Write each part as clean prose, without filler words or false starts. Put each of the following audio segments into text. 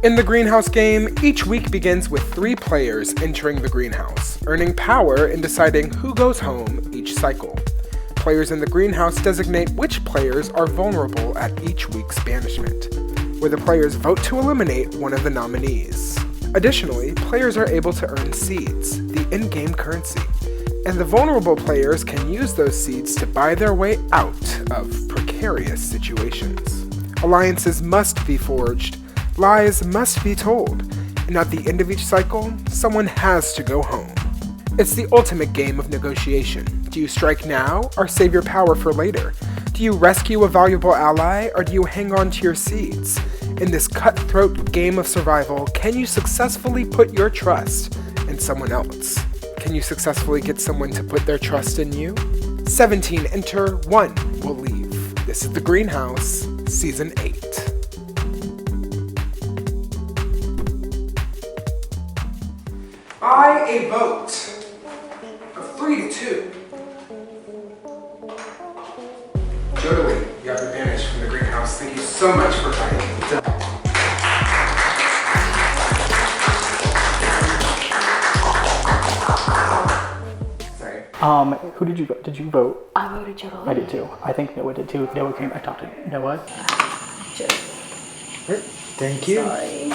In the greenhouse game, each week begins with 3 players entering the greenhouse, earning power in deciding who goes home each cycle. Players in the greenhouse designate which players are vulnerable at each week's banishment, where the players vote to eliminate one of the nominees. Additionally, players are able to earn seeds, the in-game currency, and the vulnerable players can use those seeds to buy their way out of precarious situations. Alliances must be forged, lies must be told, and at the end of each cycle, someone has to go home. It's the ultimate game of negotiation. Do you strike now, or save your power for later? Do you rescue a valuable ally, or do you hang on to your seeds? In this cutthroat game of survival, can you successfully put your trust in someone else? Can you successfully get someone to put their trust in you? 17 enter, 1 will leave. This is The Greenhouse, Season 8. By a vote of 3-2, Jodie, you have been banished from the greenhouse. Thank you so much for fighting. Sorry. Who did you vote? Did you vote? I voted Jodie. I did too. I think Noah did too. Noah came. I talked to Noah. Thank you. Sorry.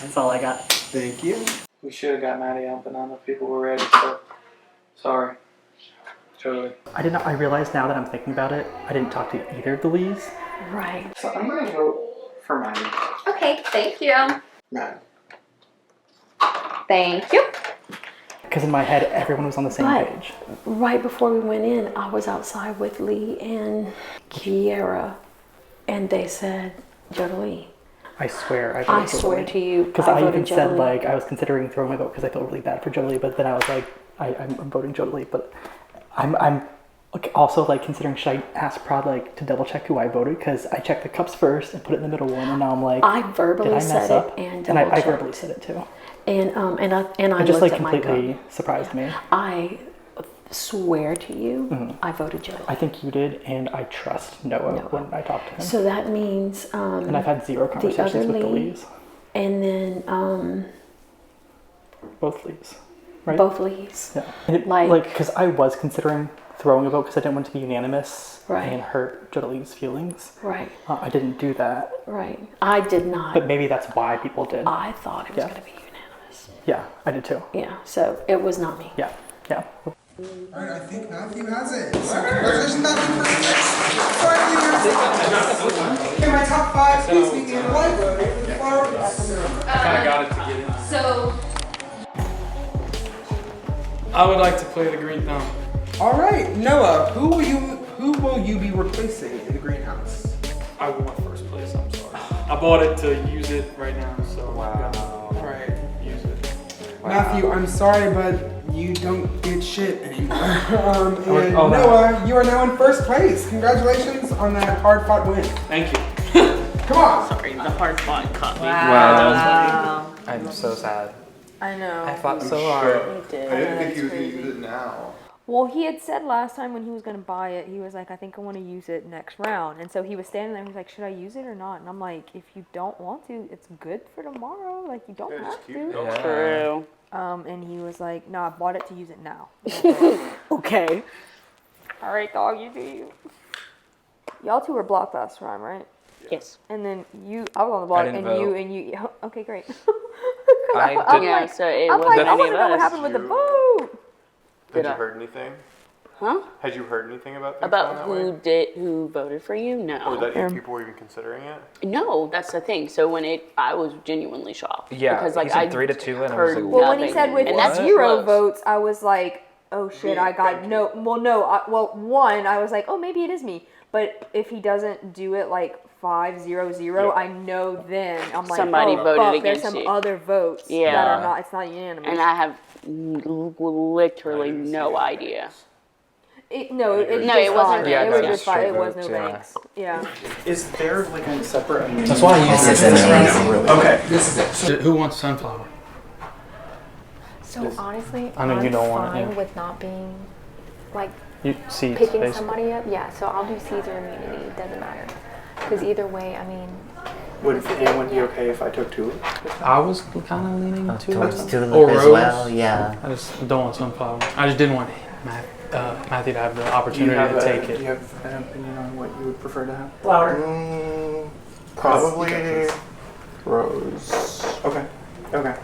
That's all I got. Thank you. We should have got Maddie out, but not enough people were ready, so sorry. Totally. I realize now that I'm thinking about it, I didn't talk to either of the Lees. Right. So I'm gonna vote for Maddie. Okay, thank you. Matt. Thank you. Because in my head, everyone was on the same page. Right before we went in, I was outside with Lee and Kiera, and they said, Jodie. I swear. I swear to you. Because I even said, like, I was considering throwing my vote because I felt really bad for Jodie, but then I was like, I'm voting Jodie, but I'm also, like, considering, should I ask Prod, like, to double check who I voted? Because I checked the cups first and put it in the middle one, and now I'm like, I verbally did I mess said up? it and I verbally said it too. And I It just, looked like, at my completely cup. surprised me. I swear to you, I voted Jodie. I think you did, and I trust Noah when I talk to him. So that means and I've had 0 conversations with the Lees. And then Both Lees, right? both Lees. Yeah. And it, because I was considering throwing a vote because I didn't want it to be unanimous and hurt Jodie's feelings. Right. I didn't do that. Right. I did not. But maybe that's why people did. I thought it was going to be unanimous. Yeah, I did too. Yeah, so it was not me. Yeah, yeah. Alright, I think Matthew has it. So congratulations, Matthew, for the next 5 years. Okay, my top 5, please meet me in the light. I kinda got it to get in. So, I would like to play the green thumb. Alright, Noah, who will you be replacing in the greenhouse? I want first place, I'm sorry. I bought it to use it right now, so Alright. use it. Matthew, I'm sorry, but you don't get shit anymore. And Noah, you are now in first place. Congratulations on that hard-fought win. Thank you. Come on. Sorry, the hard fought caught me. Wow. I'm so sad. I know. I fought so hard. He did. I didn't think he was going to use it now. Well, he had said last time when he was going to buy it, he was like, I think I want to use it next round. And so he was standing there and he was like, should I use it or not? And I'm like, if you don't want to, it's good for tomorrow. Like, you don't have to. Yeah. True. And he was like, no, I bought it to use it now. Okay. All right, dog, you do you. Y'all two were blocked last time, right? Yes. And then I was on the block, didn't and vote. you, okay, great. I did. Yeah, so it I'm wasn't like, I any want of to know what us. happened with the vote. Had you heard anything? Huh? Had you heard anything about things About going that way? who voted for you? Or No. that if people were even considering it? No, that's the thing. So I was genuinely shocked. Yeah, because he like said I 3-2 and I was heard like, Well, when he nothing. said with And that's 0 close. votes, I was like, oh shit, I got no. Well, no. One, I was like, oh, maybe it is me. But if he doesn't do it like 5-0-0, I know then I'm like, Somebody oh, voted fuck, against there's some you. other votes that are not. It's not unanimous. And I have literally no idea. It No, wasn't. Yeah, it was no, just fine. It was no straight votes, thanks. Yeah. Is there like a separate? That's why I use this as Okay. This is it. Who wants sunflower? So honestly, I know I'm you don't want it, fine yeah. with not being, like, Seeds, picking basically. somebody up. Yeah, so I'll do seeds or immunity. It doesn't matter. Because either way, I mean, Would anyone be okay if I took Tulip? I was kind of leaning to Towards Tulip or as Rose. well, yeah. I just don't want Sunflower. I just didn't want Matthew to have the Do you opportunity have to take do it. you have an opinion on what you would prefer to have? Flower. Probably Rose. Okay. Okay.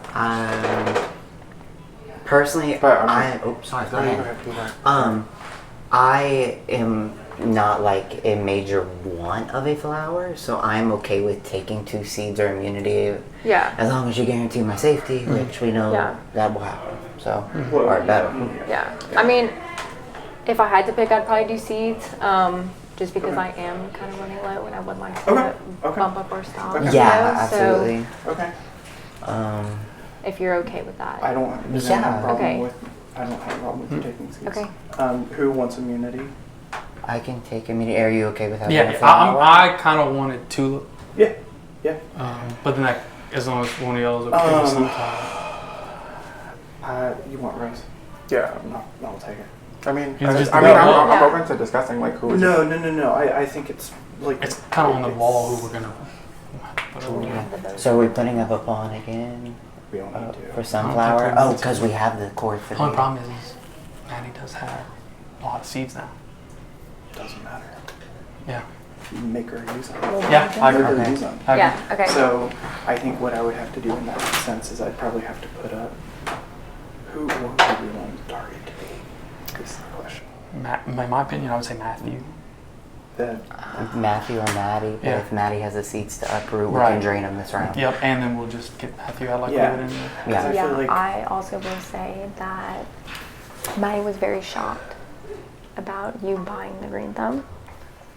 Personally, But, sorry, go No, you ahead. go ahead. I am not like a major want of a flower, so I'm okay with taking 2 seeds or immunity Yeah. as long as you guarantee my safety, which we know Yeah. that will happen. So, Well, or better. Yeah. I mean, if I had to pick, I'd probably do seeds. Just because I am kind of running low and I would like to Okay. bump up our stock. Okay. you Yeah, know, absolutely. Okay. So if you're okay with that. I don't have a Yeah. problem Okay. with. I don't have a problem with you taking seeds. Okay. Who wants immunity? I can take immunity. Are you okay with having a Yeah, flower? I kind of wanted Tulip, Yeah. Yeah. but then as long as one of y'all is okay with Sunflower. You want Rose? Yeah. I'll take it. I mean, It's just I'm Yeah. open to discussing like who. No. I think it's like It's kind of on the wall who we're gonna put over there. So are we putting up a pawn again We don't need for to. Sunflower? I don't Oh, think because we have the cord for The only the... problem is Maddie does have a lot of seeds now. Doesn't matter. Yeah. You make her use them. Yeah, I Make agree. her use them. I agree. Yeah. Okay. So I think what I would have to do in that sense is I'd probably have to put up who do we want the target to be? Is the question. In my opinion, I would say Matthew. The Matthew or Maddie, but Yeah. if Maddie has the seeds to uproot, we Right. can drain them this round. Yep, and then we'll just get Matthew out like Yeah. we did in the... Yeah. I Yeah, feel like I also will say that Maddie was very shocked about you buying the green thumb.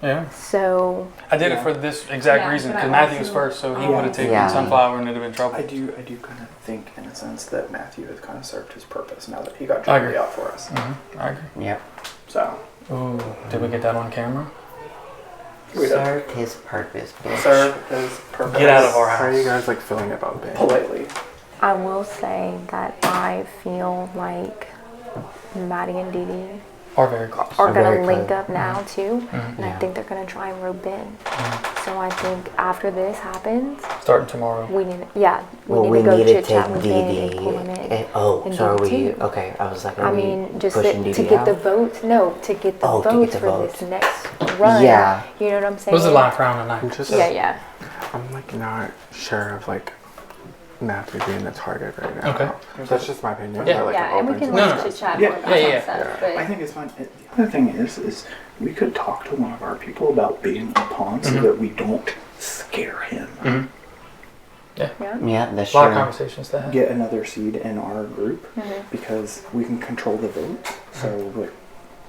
Yeah. So I did it for this exact Yeah, reason, but I because Matthew was also- first, so he Yeah. would have taken Yeah. Sunflower and it'd have been trouble. I do kind of think in a sense that Matthew has kind of served his purpose now that he got I agree. Joey out for us. I agree. Yep. So Ooh, did we get that on camera? we did Served his purpose, bitch. serve his purpose. Get out of our How are you house. guys like feeling about Bane? Politely. I will say that I feel like Maddie and Dee Dee Or very close. are Very going to link close. up now too. And I Yeah. think they're going to try and rope in. So I think after this happens, Starting tomorrow. we need we Well, need we to go need to chit chat take with Ben and DD. pull him in. Oh, and so are do we... two. Okay, I was like, are I we mean, just pushing to DD get out? the votes. No, to get the Oh, to get votes the for votes. this next run. Yeah. You know what I'm saying? What was the last round tonight? I'm just, Yeah. I'm like not sure of like Matthew being the target right now. Okay. That's just my opinion. Yeah. but, like, Yeah, I'm and we open can to No, like no. chit chat Yeah. more about Yeah, that yeah. stuff. I But think it's fine. The other thing is we could talk to one of our people about being a pawn so that we don't scare him. Yeah, that's A lot of true. conversations to have. Get another seed in our group because we can control the vote. So like,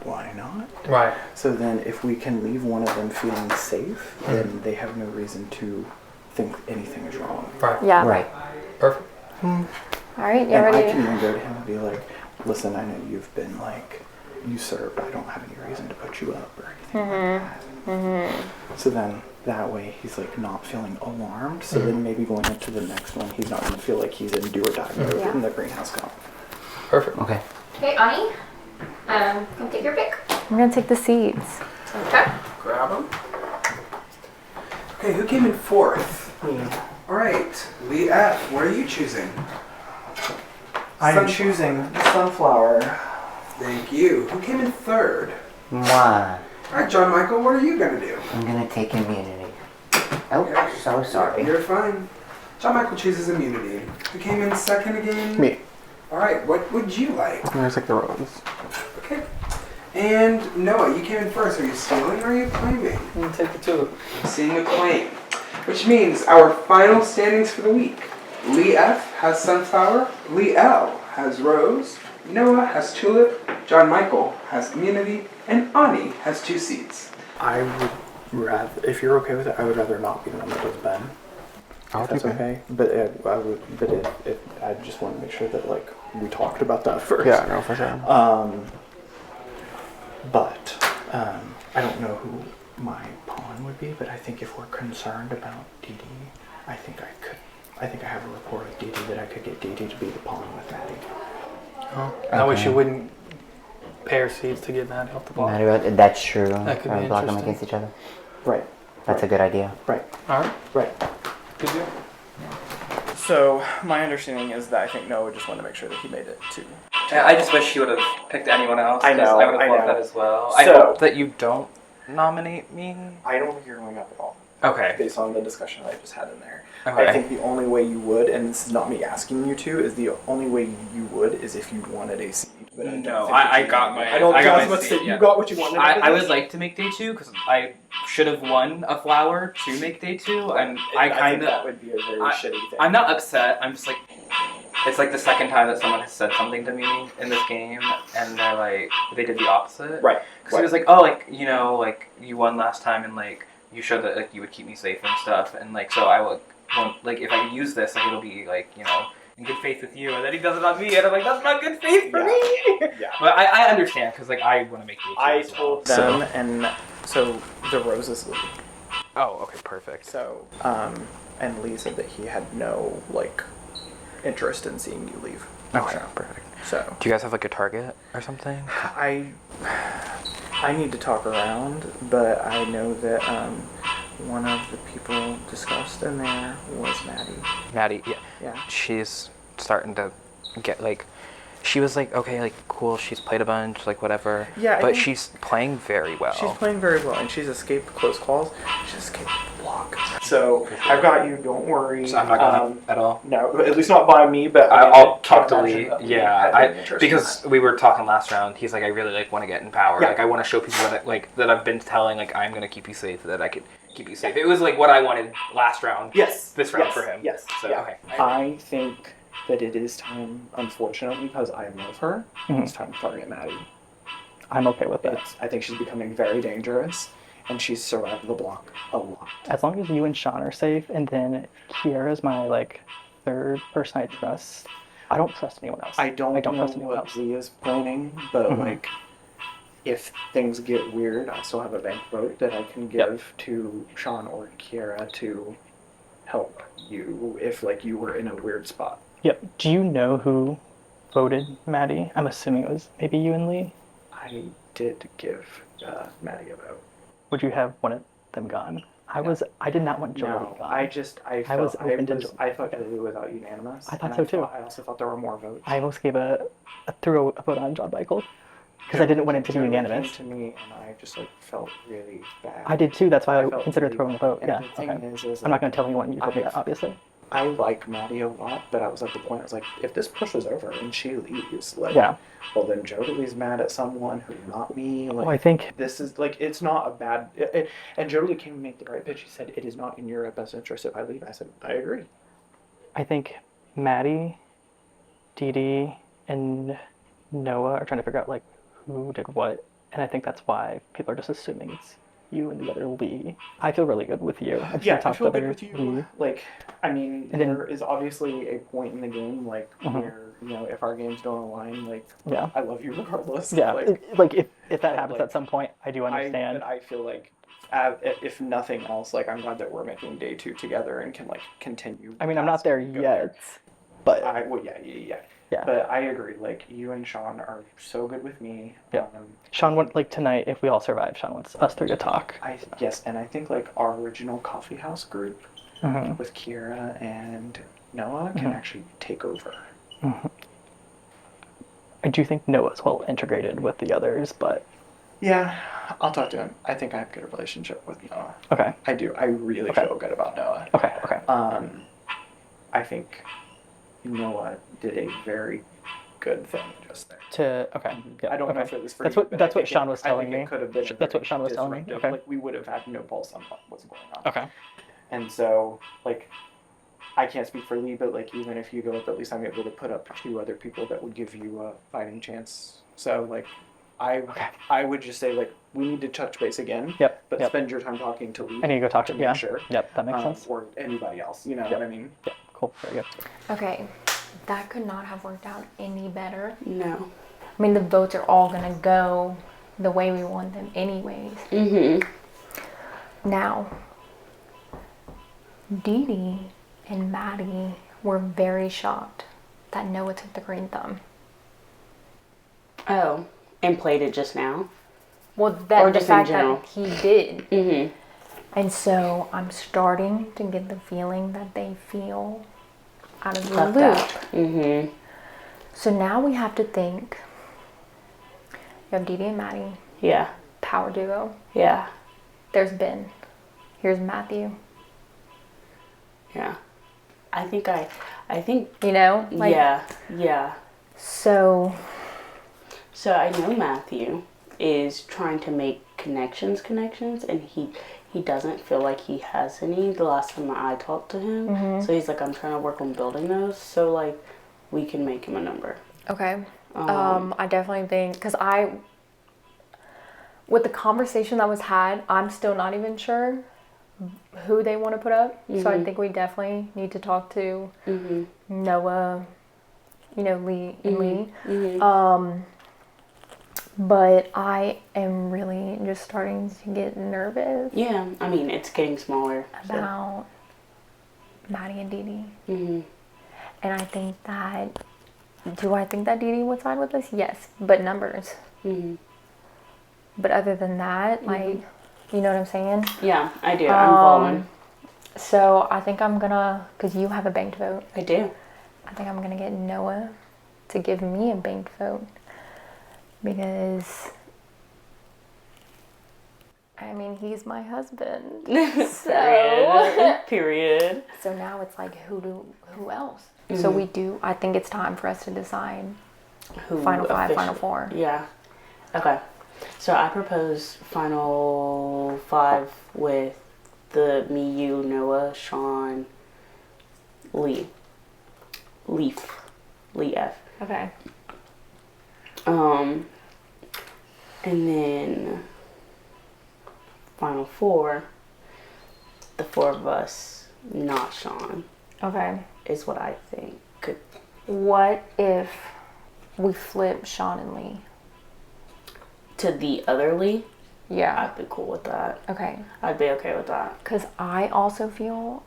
why not? Right. So then if we can leave one of them feeling safe, then they have no reason to think anything is wrong. Right. Yeah. Right. Perfect. All right, you And I ready? can even go to him and be like, listen, I know you've been like usurped. I don't have any reason to put you up or anything like that. So then that way he's like not feeling alarmed. So then maybe going into the next one, he's not going to feel like he's in do or die mode Yeah. in the greenhouse comp. Perfect. Okay. Okay, Ani, come take your pick. I'm gonna take the seeds. okay. Grab them. Okay, who came in fourth? All right, Lee F. What are you choosing? I am Sun- choosing sunflower. Thank you. Who came in third? Mwah. All right, John Michael. What are you gonna do? I'm gonna take immunity. Oh, so sorry. You're fine. John Michael chooses immunity. Who came in second again? Me. All right. What would you like? I'm gonna take the rose. Okay. And Noah, you came in first. Are you stealing or are you claiming? I'm going to take the tulip. Seeing a claim. Which means our final standings for the week. Lee F has sunflower. Lee L has rose. Noah has tulip. John Michael has immunity. And Ani has 2 seeds. I would rather, if you're okay with it, I would rather not be the one that does Ben. I'll If that's do Ben. okay. But I would. But I just want to make sure that like we talked about that first. Yeah, no, for sure. But I don't know who my pawn would be. But I think if we're concerned about Dee Dee, I think I could. I think I have a rapport with Dee Dee that I could get Dee Dee to be the pawn with Maddie. Oh, that way she wouldn't pair seeds to get Maddie off the block. That's true. That could be Block them interesting. against each other. Right. That's a good idea. Right. All right. Right. Good deal. So my understanding is that I think Noah just wanted to make sure that he made it too. I just wish he would have picked anyone else. I know, I would I have loved know. that as well. So- I hope that you don't nominate me. I don't think you're going up at all. Okay. Based on the discussion I just had in there. Okay. I think the only way you would, and this is not me asking you to, is the only way you would is if you wanted a seed. But I don't No, think that I you got would. my. I don't I got think my that's seed, what yeah. you got what you wanted. I would like to make day 2 because I should have won a flower to make day 2, and I think kind of. that would be a very shitty thing. I'm not upset. I'm just like, it's like the second time that someone has said something to me in this game, and they're like, they did the opposite. Right. Because it was like, oh, like, you know, like, you won last time, and like, you showed that like you would keep me safe and stuff, and like, so I would, like, if I use this, like, it'll be like, you know, in good faith with you, and then he does it on me, and I'm like, that's not good faith for me. Yeah. But I understand, because like, I want to make day 2 I as well. told them, and so the roses leave. Oh, okay, perfect. So, and Lee said that he had no like interest in seeing you leave. Okay, perfect. So, Do you guys have like a target or something? I need to talk around, but I know that one of the people discussed in there was Maddie. Maddie, yeah. Yeah. She's starting to get like, she was like, okay, like, cool, she's played a bunch, like, whatever. Yeah, I but think she's playing very well. She's playing very well, and she's escaped close calls. She's escaped the block. So I've got you. Don't worry. So I'm not going at all? No, at least not by me. But I'll talk to Lee. Yeah, had an interest in because we were talking last round. He's like, I really like want to get in power. Yeah. Like, I want to show people that that I've been telling, like, I'm gonna keep you safe. That I could keep you safe. It was like what I wanted last round. Yes. This round Yes. for him. Yes. So Yeah. okay. I think that it is time, unfortunately, because I love her. It's time to target Maddie. I'm okay with that. I think she's becoming very dangerous, and she's survived the block a lot. As long as you and Sean are safe, and then Kiara's my like third person I trust. I don't trust anyone else. I don't know trust anyone what else. Lee is planning, but like, if things get weird, I still have a bank vote that I can give to Sean or Kiara to help you if like you were in a weird spot. Yep. Do you know who voted Maddie? I'm assuming it was maybe you and Lee. I did give Maddie a vote. Would you have wanted them gone? I did not want Jolie No, gone. I was open to thought that it was out unanimous. I thought and so too. I also thought there were more votes. I almost threw a vote on John Michael because I didn't want it to be Jolie unanimous. came to me, and I just like felt really bad. I did too. That's why I felt considered really throwing a bad. vote. And Yeah. the thing Okay. is I'm not going to tell anyone you told me that, obviously. I like Maddie a lot, but I was at the point I was like, if this pushes over and she leaves, like, Yeah. well then Jodie's mad at someone who's not me. Like, Well, I think this is like it's not a bad. And Jodie came and made the right pitch. She said it is not in your best interest if I leave. I said I agree. Maddie, Dee Dee, and Noah are trying to figure out like who did what, and I think that's why people are just assuming it's you and the other Lee. I feel really good with you. Yeah, I feel good other with you. Lee. Like, I mean, And then- there is obviously a point in the game like where if our games don't align, like Yeah. I love you regardless. Yeah, Like, if that happens at some point, I do understand. But I feel like, if nothing else, like I'm glad that we're making day 2 together and can like continue. I mean, I'm not there yet, but Yeah. But I agree. Like you and Sean are so good with me. Yeah. Sean wants tonight. If we all survive, Sean wants us three to talk. Yes, and I think like our original coffee house group Mhm. with Kira and Noah can actually take over. I do think Noah's well integrated with the others, but Yeah, I'll talk to him. I think I have a good relationship with Noah. okay. I do. I really feel good about Noah. Okay. I think Noah did a very good thing just there. Yeah, I don't know okay. if it was for That's you, what but that's I what think Sean was telling I think me. It could have been That's what very Sean was telling me. disruptive. Okay. Like we would have had no pulse on what's going on. Okay. And so like I can't speak for Lee, but like even if you go up, at least I'm able to put up 2 other people that would give you a fighting chance. So like I would just say like we need to touch base again. Yep. But yep. spend your time talking to Lee. I need to go talk to make yeah. sure. Yep, that makes sense. Or anybody else. You know what I mean? Yeah. Cool. Very good. Okay, that could not have worked out any better. No. I mean, the votes are all gonna go the way we want them anyways. Now, Dee Dee and Maddie were very shocked that Noah took the green thumb. Oh, and played it just now? Well, that Or the just in fact general? that he did. And so I'm starting to get the feeling that they feel out of the Left loop. out. Mm-hmm. So now we have to think. You have Dee Dee and Maddie, Yeah. power duo. Yeah. There's Ben. Here's Matthew. Yeah. I think, You know? Like, yeah. Yeah. So So I know Matthew is trying to make connections, and he doesn't feel like he has any the last time I talked to him. So he's like, I'm trying to work on building those so like we can make him a number. okay. I definitely think, because with the conversation that was had, I'm still not even sure who they want to put up. So I think we definitely need to talk to Noah, Lee and Lee. But I am really just starting to get nervous. Yeah, I mean it's getting smaller about Maddie and Dee Dee. And I think that, do I think that Dee Dee would side with us? Yes, but numbers. But other than that, like, you know what I'm saying? Yeah, I do. I'm following. So I think I'm gonna, because you have a banked vote. I do. I think I'm gonna get Noah to give me a banked vote. Because, I mean, he's my husband. So, Period. So now it's like, who else? So I think it's time for us to decide Who final five, officially- final four. Yeah. Okay. So I propose final five with me, you, Noah, Sean, Lee. Lee F. Okay. And then final four, the four of us, not Sean, Okay. is what I think could. What if we flip Sean and Lee? To the other Lee? Yeah. I'd be cool with that. Okay. I'd be okay with that. Because I also feel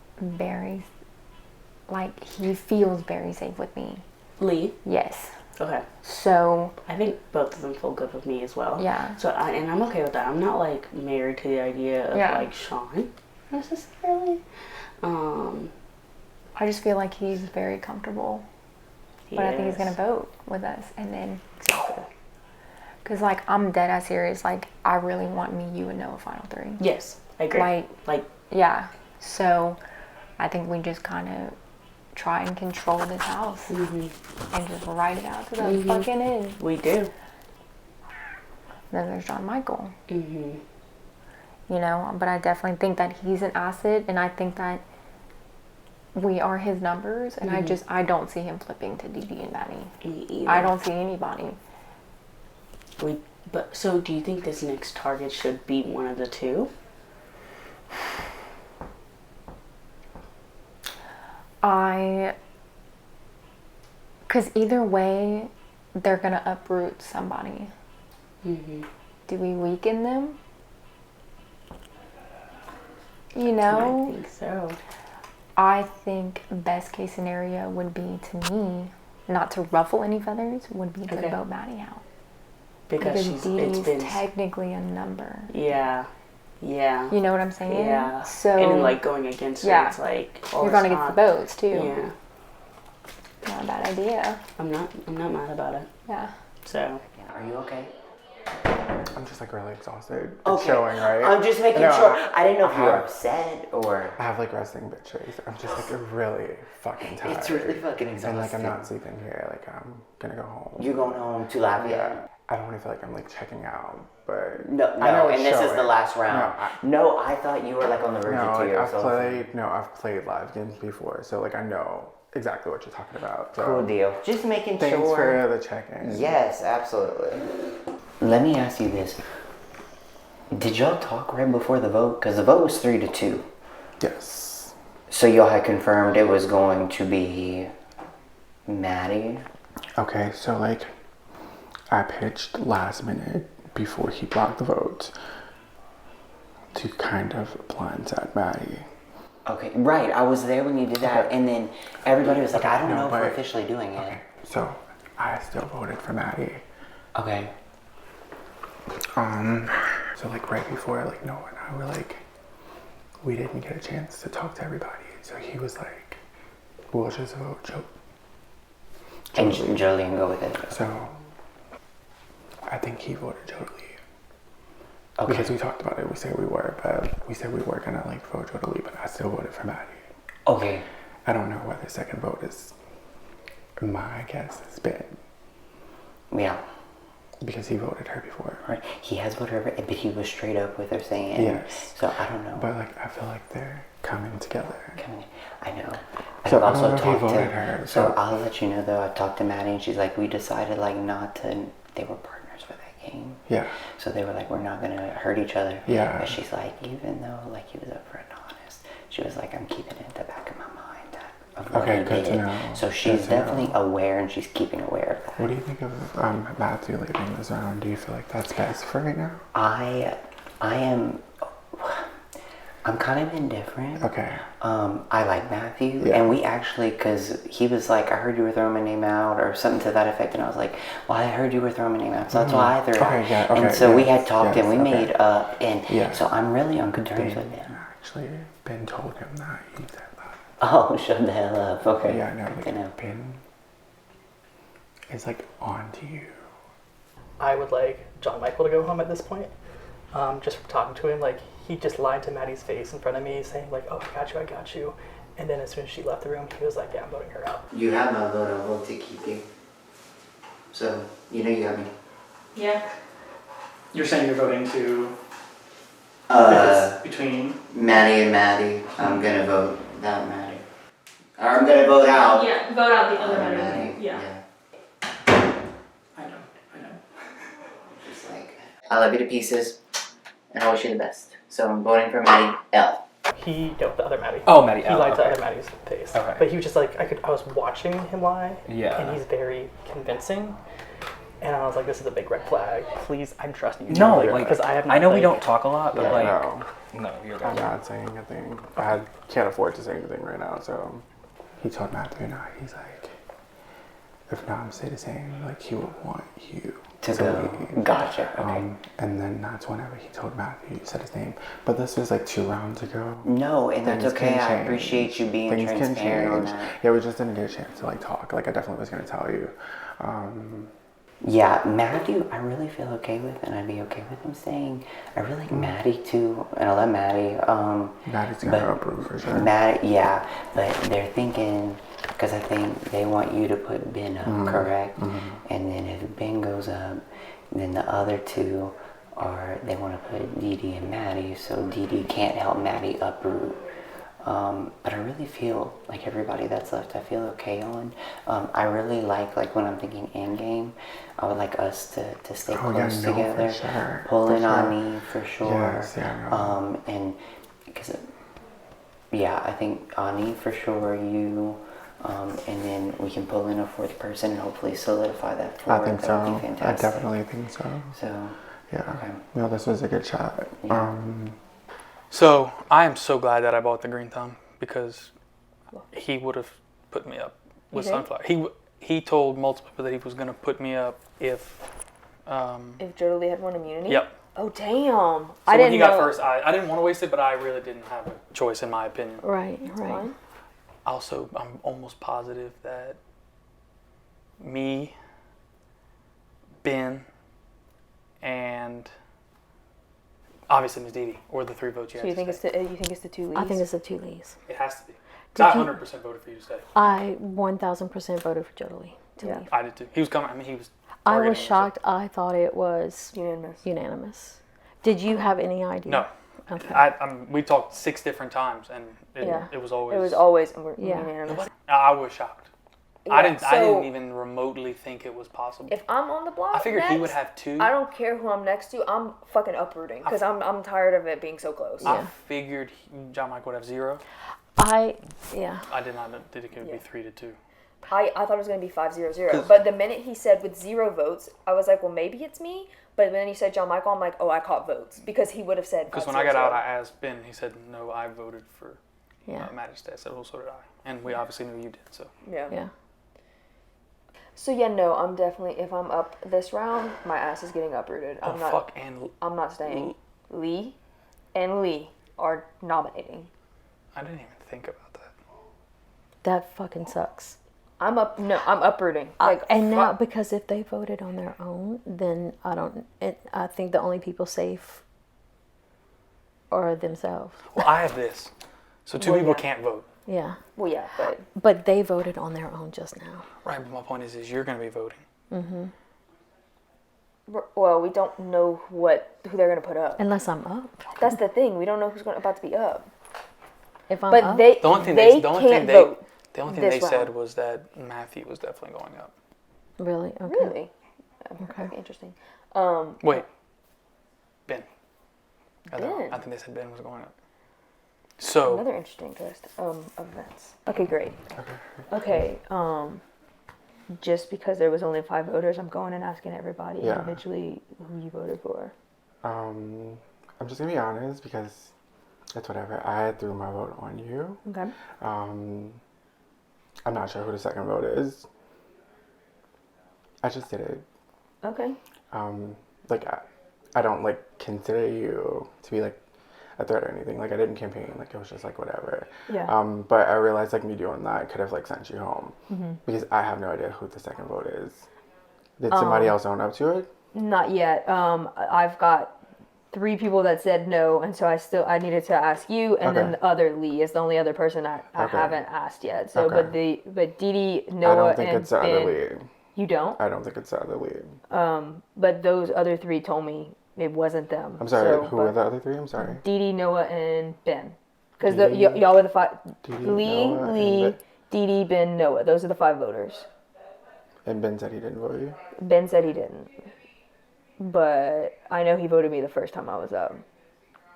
he feels very safe with me. Lee? Yes. Okay. So I think both of them feel good with me as well. Yeah. So and I'm okay with that. I'm not like married to the idea of like Sean necessarily. I just feel like he's very comfortable. But I think he's gonna vote with us, and then because like I'm dead ass serious. Like I really want me, you, and Noah final three. Yes, I agree. Like yeah. So I think we just kind of try and control this house and just write it out to the fucking end. We do. Then there's John Michael. You know, but I definitely think that he's an asset, and I think that we are his numbers, and I don't see him flipping to Dee Dee and Maddie. Me either. I don't see anybody. But so do you think this next target should be one of the two? Because either way, they're gonna uproot somebody. Do we weaken them? You know? I think so. I think best case scenario would be, to me, not to ruffle any feathers, would be to vote Maddie out. Because Dee Dee's technically a number. Yeah. Yeah. You know what I'm saying? Yeah. So, and like going against her, it's like you're gonna get the votes too. Yeah. Not a bad idea. I'm not mad about it. Yeah. So. Are you okay? I'm just like really exhausted. It's Okay. showing, right? I'm just making sure. I didn't know if you were upset or. I have like resting bitch face. I'm just like really fucking tired. It's really fucking exhausting. And like I'm not sleeping here. Like I'm gonna go home. You're going home to Lafayette? Yeah. I don't want to feel like I'm like checking out, but No, I know and it's this is the last showing. round. No, I thought you were like on the verge of tears. I've played live games before, so like I know exactly what you're talking about. So. Cool deal. Just making sure. Thanks for the check-in. Yes, absolutely. Let me ask you this. Did y'all talk right before the vote? Because the vote was 3-2. Yes. So y'all had confirmed it was going to be Maddie? Okay, so like I pitched last minute before he blocked the vote to kind of blindside Maddie. Okay, right. I was there when you did that, and then everybody was like, I don't know if we're officially doing it. Okay, so I still voted for Maddie. Okay. So like right before, like Noah and I were like we didn't get a chance to talk to everybody. So he was like, we'll just vote And Jolene go with it. So I think he voted Jolie. Okay. Because we talked about it. We said we were, but we said we were gonna like vote Jolie, but I still voted for Maddie. Okay. I don't know what the second vote is. My guess has been. Yeah. Because he voted her before. Right. He has voted her, but he was straight up with her saying. Yes. So I don't know. But like, I feel like they're coming together. I know. So I've I don't know also if he talked to voted her. So I'll let you know though. I talked to Maddie and she's like, we decided like not to. They were partners for that game. Yeah. So they were like, we're not gonna hurt each other. Yeah. But she's like, even though like he was upfront and honest, she was like, I'm keeping it in the back of my mind that of what Okay, he good did. to know. So she's Good to definitely know. aware and she's keeping aware of that. What do you think of Matthew leaving this round? Do you feel like that's best for right now? I'm kind of indifferent. Okay. I like Matthew, Yeah. and we actually, because he was like, I heard you were throwing my name out, or something to that effect, and I was like, well, I heard you were throwing my name out, so that's why I threw it out. Okay, yeah, okay, and so we yes, had talked, and we yes, made up, and Yeah. so I'm really on good terms with him. Actually, Ben told him that he said that. Oh, shut the hell up. Okay. Yeah, no, Good to know. like, Ben is like on to you. I would like John Michael to go home at this point. Just from talking to him, like he just lied to Maddie's face in front of me, saying like, "Oh, I got you." And then as soon as she left the room, he was like, "Yeah, I'm voting her out." You have my vote. I'll vote to keep you. So, you know you got me. Yeah. You're saying you're voting to between Maddie and Maddie. I'm gonna vote that Maddie. Or I'm gonna vote out. Yeah, vote out the other Maddie. Yeah. I know. Just like, I love you to pieces, and I wish you the best. So I'm voting for Maddie L. He dealt with the other Maddie. Oh, Maddie. He Oh, lied to okay. other Maddie's face. Okay. But he was just like, I was watching him lie. Yeah. And he's very convincing. And I was like, this is a big red flag. Please, I'm trusting you. No, because I have. I know we like- don't talk a lot, but Yeah, like, no. no, you're I'm good. not saying anything. I can't afford to say anything right now, so he told Matthew and I, he's like, if Nam stay the same, like he would want you To go. leave. Gotcha. Okay. And then that's whenever he told Matthew, he said his name. But this was like 2 rounds ago. No, and that's Things okay. can I change. appreciate you being Things can transparent on change. that. Yeah, we just didn't get a chance to like talk. Like I definitely was gonna tell you. Yeah, Matthew, I really feel okay with, and I'd be okay with him staying. I really like Maddie too, and I love Maddie. Maddie's gonna approve for sure. Maddie, yeah, but they're thinking, because I think they want you to put Ben up, correct? And then if Ben goes up, then the other two they want to put Dee Dee and Maddie, so Dee Dee can't help Maddie uproot. But I really feel like everybody that's left, I feel okay on. I really like when I'm thinking end game, I would like us to stay close together. For sure. Pull for in sure. on me for sure. Yes, yeah, no. And because, I think Ani for sure, you, and then we can pull in a fourth person and hopefully solidify that fourth. I think That so. would be I fantastic. definitely think so. So, Yeah. okay. No, this was a good chat. Yeah. So I am so glad that I bought the green thumb because he would have put me up with You think? Sunflower. He told multiple people that he was going to put me up if. If Jolie had won immunity? Yep. Oh, damn. So I when didn't he know. got first, I didn't want to waste it, but I really didn't have a choice in my opinion. Right, It's right. fine. Also, I'm almost positive that me, Ben, and obviously Ms. Dee Dee, or the 3 votes you So have you think to it's stay. you think it's the two leads? I think it's the 2 leads. It has to be. Did I you- 100% voted for you to stay. I 1,000% voted for Jolie to Yeah. leave. I did too. He was coming. I mean, he was. I targeting was me, so- shocked. I thought it was Unanimous. unanimous. Did you have any idea? No. Okay. We talked 6 different times, and Yeah. it was always. It was always Yeah. unanimous. I was shocked. Yeah, I didn't so even remotely think it was possible. if I'm on the block, I figured he would next, have 2. I don't care who I'm next to. I'm fucking uprooting because I'm tired of it being so close. I figured John Mike would have 0. Yeah. I did not think it would be 3-2. I thought it was going to be 5-0-0. But the minute he said with 0 votes, I was like, well, maybe it's me. But then he said John Michael, I'm like, oh, I caught votes because he would have said. Because when I got out, I asked Ben. He said, "No, I voted for Yeah. Maddie's dad." I said, "Well, so did I." And we obviously knew you did. So Yeah. So yeah, no, I'm definitely, if I'm up this round, my ass is getting uprooted. I'm not fuck and I'm not staying. Lee and Lee are nominating. I didn't even think about that. That fucking sucks. I'm uprooting. Like, And now, because if they voted on their own, then I think the only people safe are themselves. Well, I have this. So two people can't vote. Yeah. well, yeah, but But they voted on their own just now. Right, but my point is you're going to be voting. well, we don't know who they're gonna put up. Unless I'm up. That's the thing. We don't know who's about to be up. If I'm But up. they The only thing they the only can't thing vote. the only thing this they round. said was that Matthew was definitely going up. Really? Okay. Really? Okay. Interesting. Wait. Ben. Ben. I think they said Ben was going up. So Another interesting list of events. Okay, great. Okay. Just because there was only 5 voters, I'm going and asking everybody individually who you voted for. I'm just gonna be honest because it's whatever. I threw my vote on you. Okay. I'm not sure who the second vote is. I just did it. Okay. Like I don't like consider you to be like a threat or anything. Like I didn't campaign. Like it was just like whatever. Yeah. But I realized like me doing that could have like sent you home because I have no idea who the second vote is. Did somebody else own up to it? Not yet. I've got 3 people that said no, and so I needed to ask you, and then the other Lee is the only other person I haven't asked yet. So, but Dee Dee, Noah, I don't think and it's the Ben, other lead. You don't? I don't think it's the other lead. But those other 3 told me it wasn't them. I'm sorry. Who were the other 3? I'm sorry. Dee Dee, Noah, and Ben. Because Dee Dee, y'all were the 5. Dee Dee, Lee, Noah, and Lee, Ben. Dee Dee, Ben, Noah. Those are the 5 voters. And Ben said he didn't vote you? Ben said he didn't. But I know he voted me the first time I was up.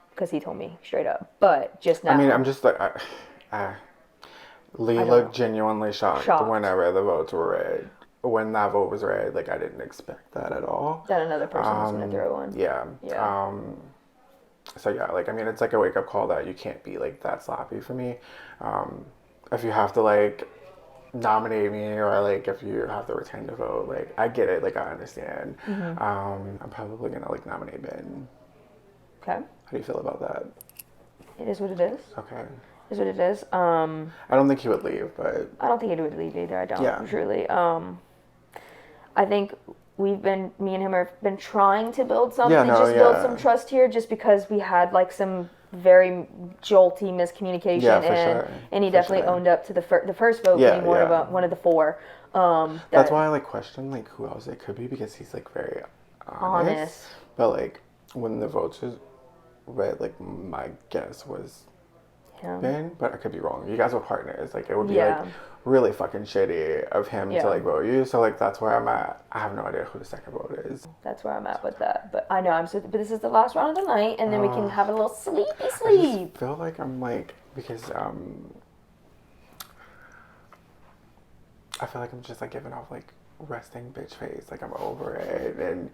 Because he told me straight up. But just now. I mean, I'm just like... Lee looked genuinely shocked whenever the votes were read. When that vote was read, like, I didn't expect that at all. That another person was going to throw one. Yeah. Yeah. So, yeah, like, I mean, it's like a wake-up call that you can't be, like, that sloppy for me. If you have to, like, nominate me or, like, if you have to return to vote, like, I get it. Like, I understand. I'm probably going to, like, nominate Ben. Okay. How do you feel about that? It is what it is. Okay. It is what it is. I don't think he would leave, but... I don't think he would leave either. I don't, Yeah. truly. I think me and him have been trying to build something, build some trust here, just because we had like some very jolty miscommunication, and he definitely owned up to the first vote being one of the 4. That's why I like question like who else it could be, because he's like very honest. But like when the votes was read, like my guess was Ben, but I could be wrong. You guys were partners. Like it would be like really fucking shitty of him to like vote you. So like that's where I'm at. I have no idea who the second vote is. That's where I'm at with that. But I know but this is the last round of the night, and then we can have a little sleepy I sleep. just feel like I'm like, because I feel like I'm just like giving off like resting bitch face. Like I'm over it, and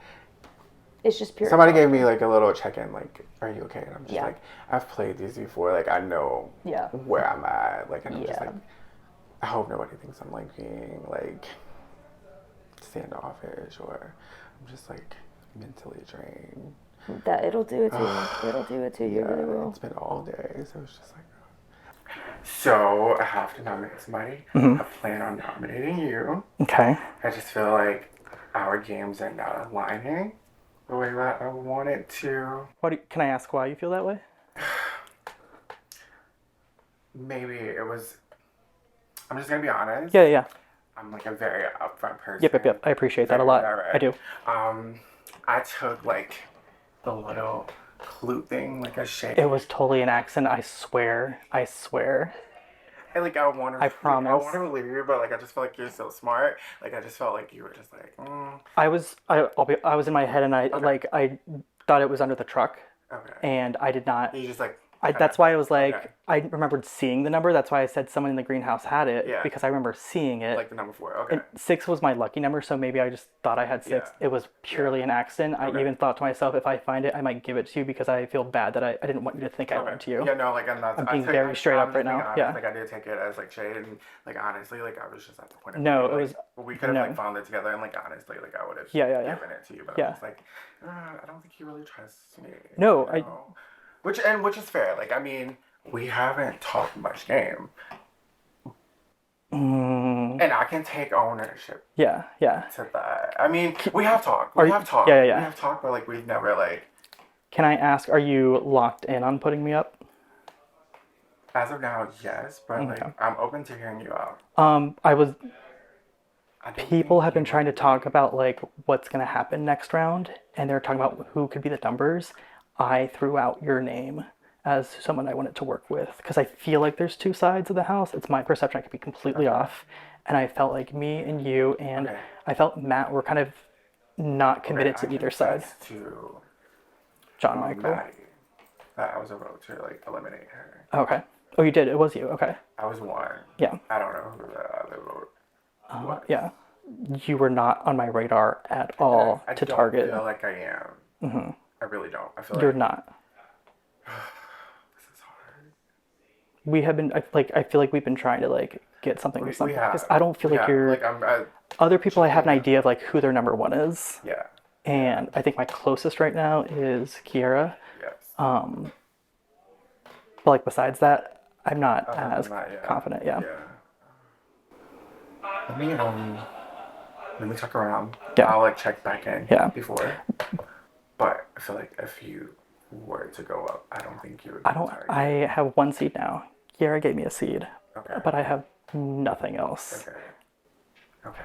it's just pure. Somebody gave me like a little check-in, like, are you okay? And I'm just like, I've played these before. Like I know where I'm at. Like, and I'm just like, I hope nobody thinks I'm like being like standoffish, or I'm just like mentally drained. That it'll do it to you. It'll do it to you. It really will. It's been all day, so it's just like. So I have to nominate somebody. I plan on nominating you. Okay. I just feel like our games are not aligning the way that I want it to. Can I ask why you feel that way? Maybe it was. I'm just gonna be honest. Yeah. I'm like a very upfront person. Yep. I appreciate that a lot. I do. I took like the little clue thing, like a shake. It was totally an accent. I swear. And like I promise. I want to believe you, but like I just felt like you're so smart. Like I just felt like you were just like. I was in my head, and I thought it was under the truck. Okay. And I did not. You just like. That's why I was like, I remembered seeing the number. That's why I said someone in the greenhouse had it. Yeah. Because I remember seeing it. Like the number 4. Okay. And 6 was my lucky number, so maybe I just thought I had 6. Yeah. It was purely an accident. I even thought to myself, if I find it, I might give it to you, because I feel bad that I didn't want you to think I went to you. Yeah, no, like I'm being very straight up right now. Honest, yeah. Like I did take it as like shade, and like honestly, like I was just at the point of we could have like found it together, and like honestly, like I would have given it to you, but I'm just like, I don't think he really trusts me. No, Which is fair. Like, I mean, we haven't talked much game. And I can take ownership. Yeah. To that. I mean, we have talked. We have talked. Yeah. We have talked, but like we've never like. Can I ask? Are you locked in on putting me up? As of now, yes, but like I'm open to hearing you out. People have been trying to talk about like what's gonna happen next round, and they're talking about who could be the numbers. I threw out your name as someone I wanted to work with because I feel like there's two sides of the house. It's my perception. I could be completely off, and I felt like me and you and I felt Matt were kind of not committed to either side. To John Michael. Maddie, that I was about to like eliminate her. Okay. Oh, you did. It was you. Okay. I was one. Yeah. I don't know who the other vote. Yeah. You were not on my radar at all to target. I feel like I am. Mm-hmm. I really don't. I feel you're like not. This is hard. We have been. I feel like we've been trying to like get something with something because I don't feel like you're. Like other people, I have an idea of like who their number one is. Yeah. And I think my closest right now is Kiera. Yes. But like besides that, I'm not as confident. Yeah. Let me check around. Yeah. I'll like check back in. Yeah. Before. But I feel like if you were to go up, I don't think you would. I have one seed now. Kiera gave me a seed. Okay. But I have nothing else. Okay.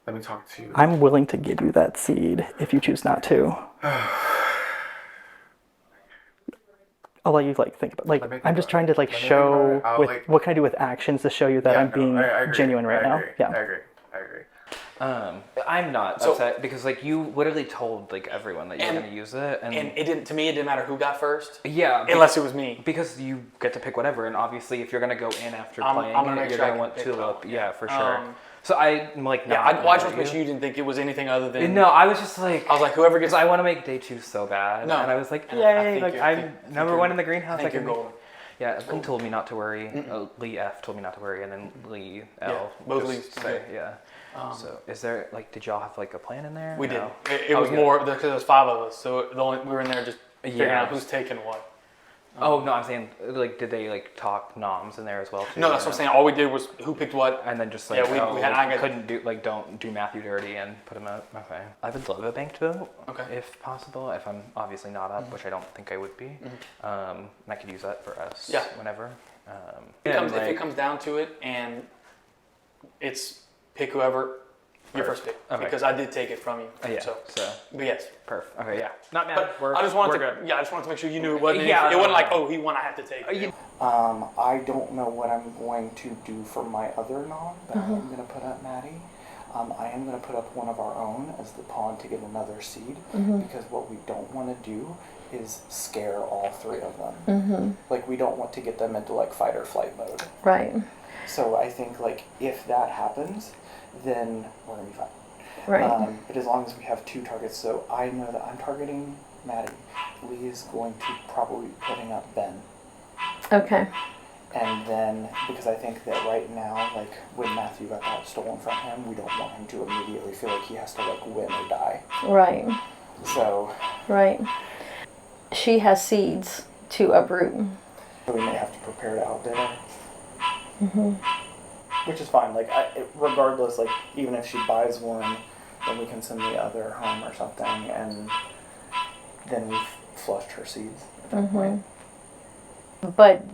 Let me talk to you. I'm willing to give you that seed if you choose not to. I'll let you like think about like I'm just trying to like show with what can I do with actions to show you that I'm being genuine right now. Yeah. I agree. I'm not upset because like you literally told like everyone that you're gonna use it, and it didn't matter who got first. Yeah, unless it was me. Because you get to pick whatever, and obviously if you're gonna go in after playing, you're gonna want Tulip. Yeah, for sure. So I'm like, I just want to make sure you didn't think it was anything other than. No, I was just like, I was like, whoever gets. I want to make day 2 so bad. No, and I was like, yay! Like I'm number 1 in the greenhouse. I think you're golden. Yeah, Lee told me not to worry. Lee F told me not to worry, and then Lee L. Both Lee's say, yeah. So is there like, did y'all have like a plan in there? We did. It was more because there was 5 of us, so we were in there just figuring out who's taking what. Oh no, I'm saying like, did they like talk noms in there as well too? No, that's what I'm saying. All we did was who picked what, and then just like we couldn't do like don't do Matthew dirty and put him out. Okay, I would love a banked vote. Okay, if possible, if I'm obviously not up, which I don't think I would be. And I could use that for us. Yeah. Whenever. If it comes down to it, and it's pick whoever. Your first pick, because I did take it from you. So, but yes, perfect. Okay, yeah, not mad. But I just wanted to make sure you knew it wasn't. It wasn't like, oh, he won, I have to take it. I don't know what I'm going to do for my other nom, but I'm going to put up Maddie. I am going to put up one of our own as the pawn to get another seed, because what we don't want to do is scare all 3 of them. Like, we don't want to get them into like fight or flight mode. Right. So I think like if that happens, then we're gonna be fine. Right. But as long as we have 2 targets, so I know that I'm targeting Maddie. Lee is going to probably be putting up Ben. Okay. And then, because I think that right now, like when Matthew got that stolen from him, we don't want him to immediately feel like he has to like win or die. Right. So. Right. She has seeds to uproot. So we may have to prepare to outbid her. Which is fine. Like, regardless, like, even if she buys one, then we can send the other home or something, and then we've flushed her seeds at that point. But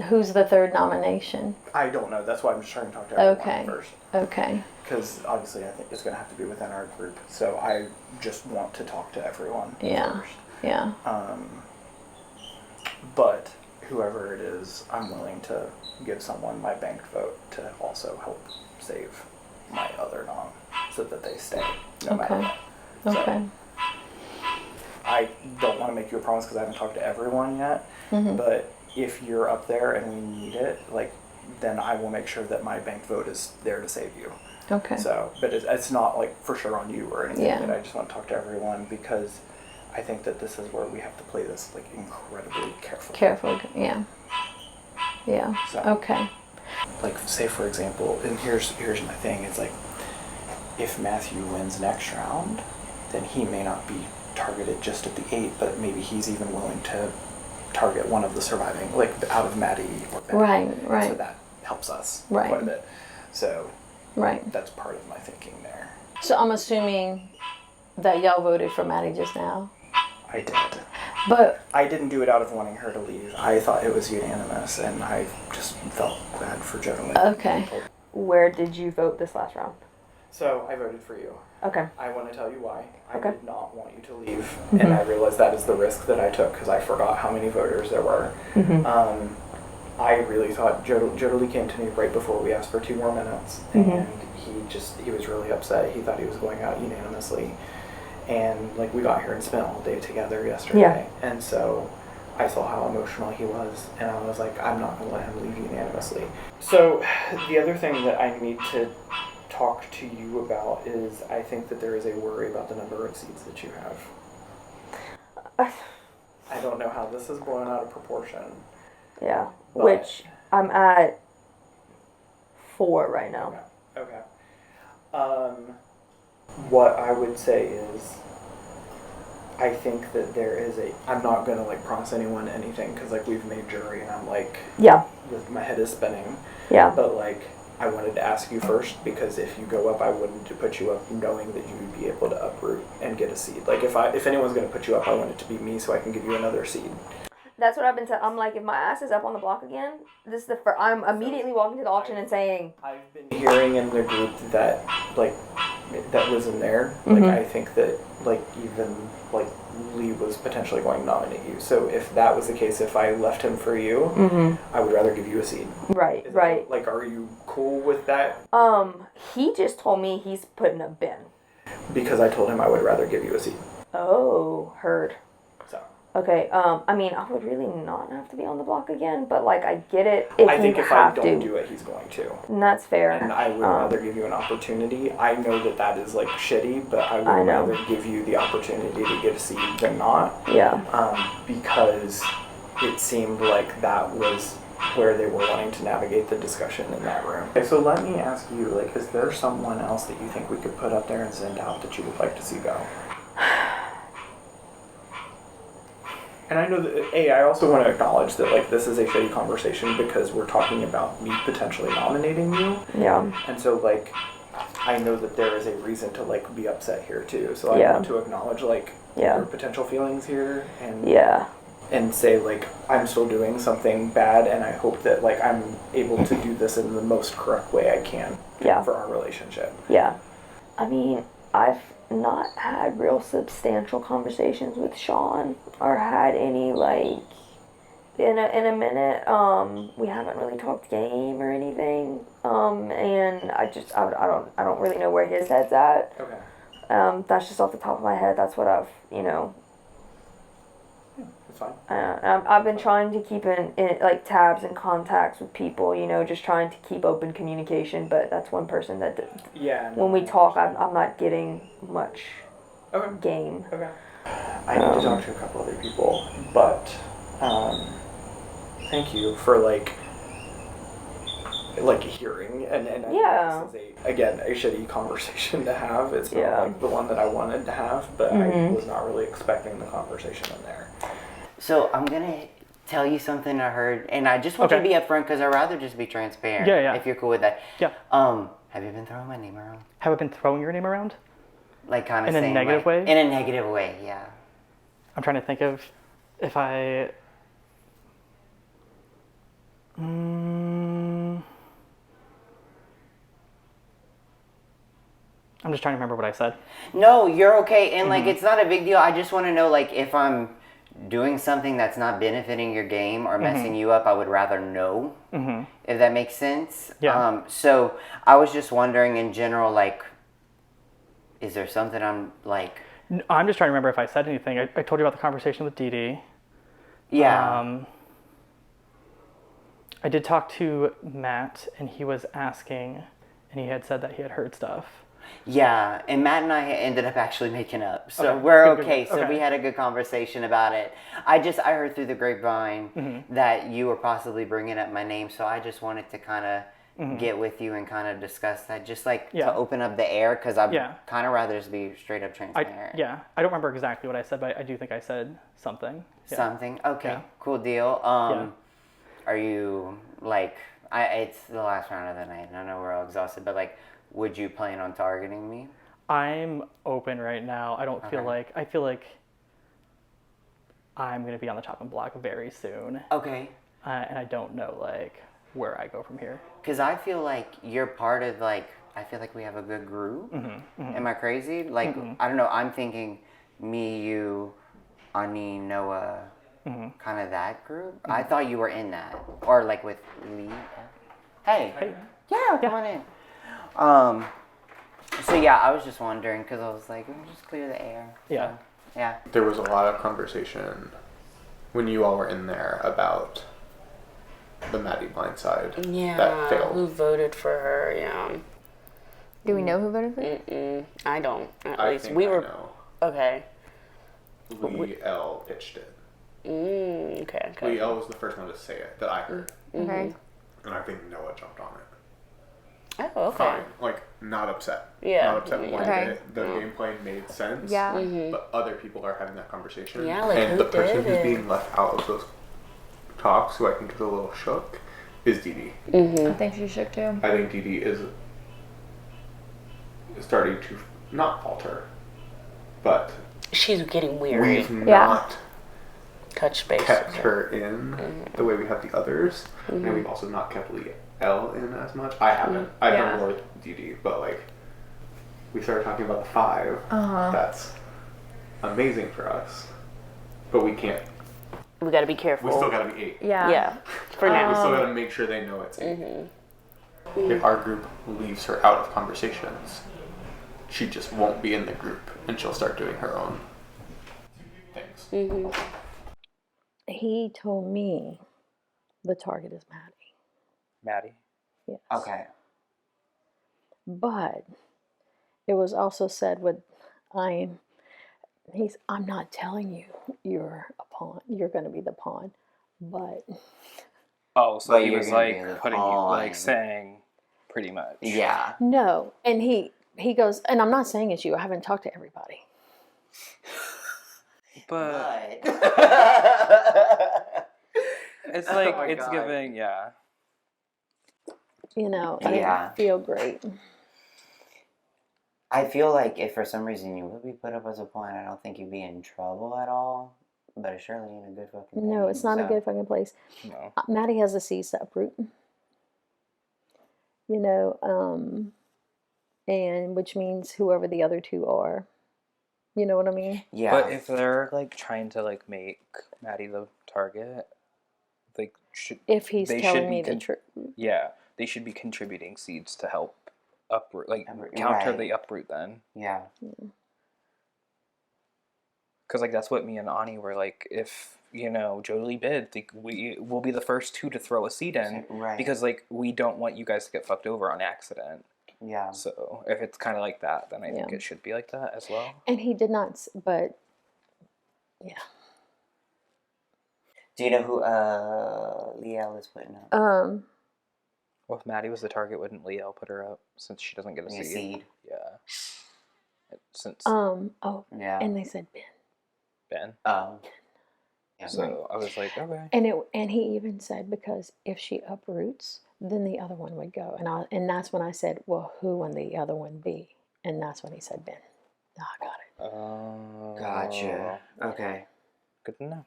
who's the 3rd nomination? I don't know. That's why I'm just trying to talk to everyone first. Okay. Because obviously I think it's going to have to be within our group. So I just want to talk to everyone first. Yeah. But whoever it is, I'm willing to give someone my banked vote to also help save my other nom so that they stay no matter what. Okay. I don't want to make you a promise because I haven't talked to everyone yet, but if you're up there and we need it, like, then I will make sure that my banked vote is there to save you. Okay. So, but it's not like for sure on you or anything, but I just want to talk to everyone because I think that this is where we have to play this like incredibly carefully. Yeah. Yeah. So, okay. Like, say for example, and here's my thing. It's like, if Matthew wins next round, then he may not be targeted just at the 8, but maybe he's even willing to target one of the surviving, like out of Maddie or Ben. Right. So that helps us Right. quite a bit. So Right. that's part of my thinking there. So I'm assuming that y'all voted for Maddie just now. I did. But I didn't do it out of wanting her to leave. I thought it was unanimous, and I just felt bad for Jodeline. Okay. Where did you vote this last round? So I voted for you. Okay. I want to tell you why. I Okay. did not want you to leave, and I realized that is the risk that I took because I forgot how many voters there were. I really thought Jodeline came to me right before we asked for 2 more minutes, and he was really upset. He thought he was going out unanimously, and like we got here and spent all day together yesterday, and so I saw how emotional he was, and I was like, I'm not going to let him leave unanimously. So the other thing that I need to talk to you about is I think that there is a worry about the number of seats that you have. I don't know how this is blown out of proportion. Yeah, which I'm at 4 right now. Okay. What I would say is, I think that there is I'm not gonna like promise anyone anything because like we've made jury and I'm like, my head is spinning. Yeah. But like, I wanted to ask you first because if you go up, I wanted to put you up knowing that you would be able to uproot and get a seed. Like if anyone's gonna put you up, I want it to be me so I can give you another seed. That's what I've been saying. I'm like, if my ass is up on the block again, this is the first. I'm immediately walking to the auction and saying, I've been hearing in the group that was in there. Like I think that like even like Lee was potentially going to nominate you. So if that was the case, if I left him for you, I would rather give you a seed. Right, right. Like, are you cool with that? He just told me he's putting a bin. Because I told him I would rather give you a seed. Oh, heard. So. Okay, I mean, I would really not have to be on the block again, but like, I get it if I think you if have I don't to. do it, he's going to. And that's fair. And I would rather give you an opportunity. I know that that is like shitty, but I would rather give you the opportunity to get a seed than not. Yeah. Because it seemed like that was where they were wanting to navigate the discussion in that room. Okay, so let me ask you, like, is there someone else that you think we could put up there and send out that you would like to see go? And I know that, I also want to acknowledge that, like, this is a shitty conversation because we're talking about me potentially nominating you. Yeah. And so, like, I know that there is a reason to, like, be upset here, too. So I want to acknowledge, like, your potential feelings here and say, like, I'm still doing something bad and I hope that, like, I'm able to do this in the most correct way I can for our relationship. Yeah. I mean, I've not had real substantial conversations with Sean or had any like in a minute. We haven't really talked game or anything. And I don't really know where his head's at. Okay. That's just off the top of my head. That's what I've That's fine. I've been trying to keep in like tabs and contacts with people, just trying to keep open communication. But that's one person that when we talk, I'm not getting much game. Okay. I need to talk to a couple other people, but thank you for like hearing and this is again a shitty conversation to have. It's not like the one that I wanted to have, but I was not really expecting the conversation in there. So I'm gonna tell you something I heard, and I just want you to be upfront because I'd rather just be transparent. Yeah. If you're cool with that. Yeah. Have you been throwing my name around? Have I been throwing your name around? Like kind of in saying, a negative way? In a negative way, yeah. I'm trying to think of if I. I'm just trying to remember what I said. No, you're okay, and like it's not a big deal. I just want to know like if I'm doing something that's not benefiting your game or messing you up, I would rather know. If that makes sense. Yeah. So I was just wondering in general, like, is there something I'm like? I'm just trying to remember if I said anything. I told you about the conversation with Dee Dee. Yeah. I did talk to Matt, and he was asking, and he had said that he had heard stuff. Yeah, and Matt and I ended up actually making up, so we're okay. So we had a good conversation about it. I heard through the grapevine that you were possibly bringing up my name, so I just wanted to kind of get with you and kind of discuss that, just like to open up the air, because I'd kind of rather just be straight up transparent. I don't remember exactly what I said, but I do think I said something. Something? Okay, cool deal. Are you, like, it's the last round of the night, and I know we're all exhausted, but, like, would you plan on targeting me? I'm open right now. I don't feel like, I feel like I'm going to be on the chopping block very soon. Okay. And I don't know, like, where I go from here. Because I feel like you're part of, like, I feel like we have a good group. Am I crazy? Like, I don't know, I'm thinking me, you, Ani, Noah, kind of that group. I thought you were in that. Or, like, with Lee. Hey. Yeah, come on in. So, yeah, I was just wondering, because I was like, let me just clear the air. Yeah. Yeah. There was a lot of conversation when you all were in there about the Maddie blindside that failed. Who voted for her? Yeah. Do we know who voted for her? I don't. At least think we I were. know. Okay. Lee L pitched it. Okay. Lee L was the first one to say it that I heard. Okay. And I think Noah jumped on it. Oh, okay. Fine. Like, not upset. Yeah. Not upset one Okay. bit. The gameplay made sense. Yeah. But other people are having that conversation. Yeah, like, and who the person did who's it? being left out of those talks, who I think is a little shook, is Dee Dee. I think she shook too. I think Dee Dee is starting to not falter, but She's getting weary. we've not Touch base. kept her in the way we have the others, and we've also not kept Lee L in as much. I haven't. I've done more with Dee Dee, but like we started talking about the 5. That's amazing for us, but we can't. We got to be careful. We still got to be 8. Yeah. Yeah. For We now. still got to make sure they know it's 8. If our group leaves her out of conversations, she just won't be in the group, and she'll start doing her own things. He told me the target is Maddie. Maddie. Yes. Okay. But it was also said I'm not telling you you're a pawn. You're going to be the pawn, but. Oh, so But he you're was gonna be like the putting you, pawn. like saying, pretty much. Yeah. No, and he goes, and I'm not saying it's you. I haven't talked to everybody. But But. it's like, Oh my it's God. giving, yeah. You know, I Yeah. didn't feel great. I feel like if for some reason you would be put up as a pawn, I don't think you'd be in trouble at all. But it surely ain't a good fucking thing. No, it's not a so- good fucking place. No. Maddie has the seeds to uproot. You know, and which means whoever the other 2 are. You know what I mean? Yeah. But if they're like trying to like make Maddie the target, like If he's they telling should me be the truth. yeah, they should be contributing seeds to help uproot, like counter Right. the uproot then. Yeah. Because like that's what me and Ani were like. If you know Jolie bid, like, we will be the first 2 to throw a seed in, Right. because like we don't want you guys to get fucked over on accident. Yeah. So if it's kind of like that, then I think it should be like that as well. And he did not, but yeah. Do you know who Liel is putting up? Well, if Maddie was the target, wouldn't Liel put her up since she doesn't get a seed? Yeah. Since Yeah. And they said Ben. Oh. Yeah. So I was like, okay. and he even said, because if she uproots, then the other one would go. And that's when I said, well, who would the other one be? And that's when he said Ben. Oh, I got it. Oh. Gotcha. Okay. Good to know.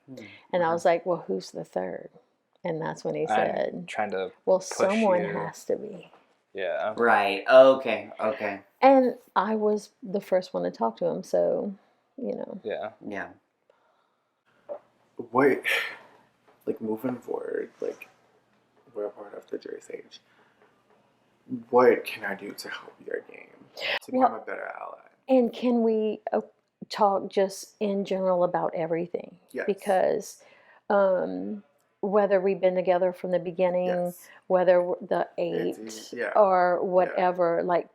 And I was like, well, who's the third? And that's when he said, I'm trying to well, push someone you. has to be. Yeah. Right. Okay. Okay. And I was the first one to talk to him, so, you know. Yeah. Yeah. What, like, moving forward, like, we're a part of the jury stage. What can I do to help your game to become a better ally? And can we talk just in general about everything? Yes. Because whether we've been together from the beginning, Yes. whether the 8 yeah. or whatever, like,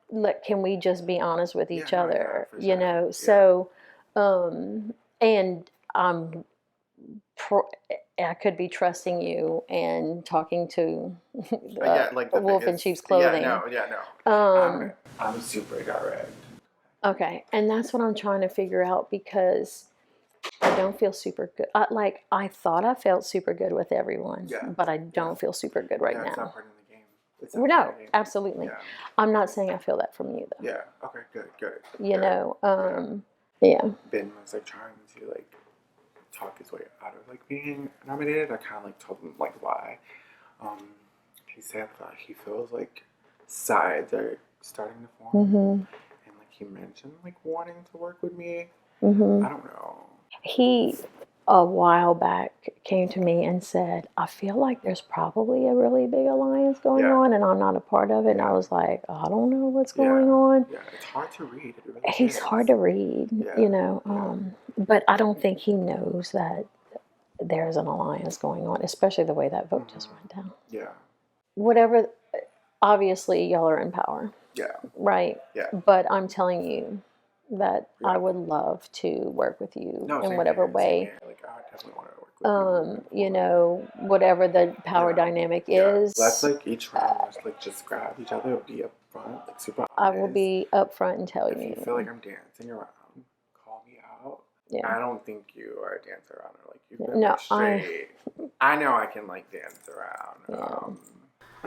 can we just be honest with each Yeah, no, other? yeah, for You sure. know, Yeah. so, and I'm I could be trusting you and talking to like the wolf in sheep's clothing. I'm super direct. Okay, and that's what I'm trying to figure out because I don't feel super good. I thought I felt super good with everyone, but I don't feel super good right now. It's not part of the game. No, absolutely. Yeah. I'm not saying I feel that from you though. Yeah. Okay. Good. You know. Yeah. Ben was like trying to like talk his way out of like being nominated. I kind of like told him like why. He said that he feels like sides are starting to form, and like he mentioned like wanting to work with me. I don't know. He a while back came to me and said, I feel like there's probably a really big alliance going on and I'm not a part of it. And I was like, I don't know what's going on. Yeah, it's hard to read. It really He's hard to read, you know. But I don't think he knows that there's an alliance going on, especially the way that vote just went down. Yeah. Whatever, obviously y'all are in power. Yeah. Right? Yeah. But I'm telling you that I would love to work with you in whatever way. Like, I definitely want to work with you know, whatever the power dynamic is. Let's like each round, let's like just grab each other, be up front, like super honest. I will be up front and tell you. If you feel like I'm dancing around, call me out. Yeah. I don't think you are a dancer around. Like you've been like, straight. I know I can like dance around.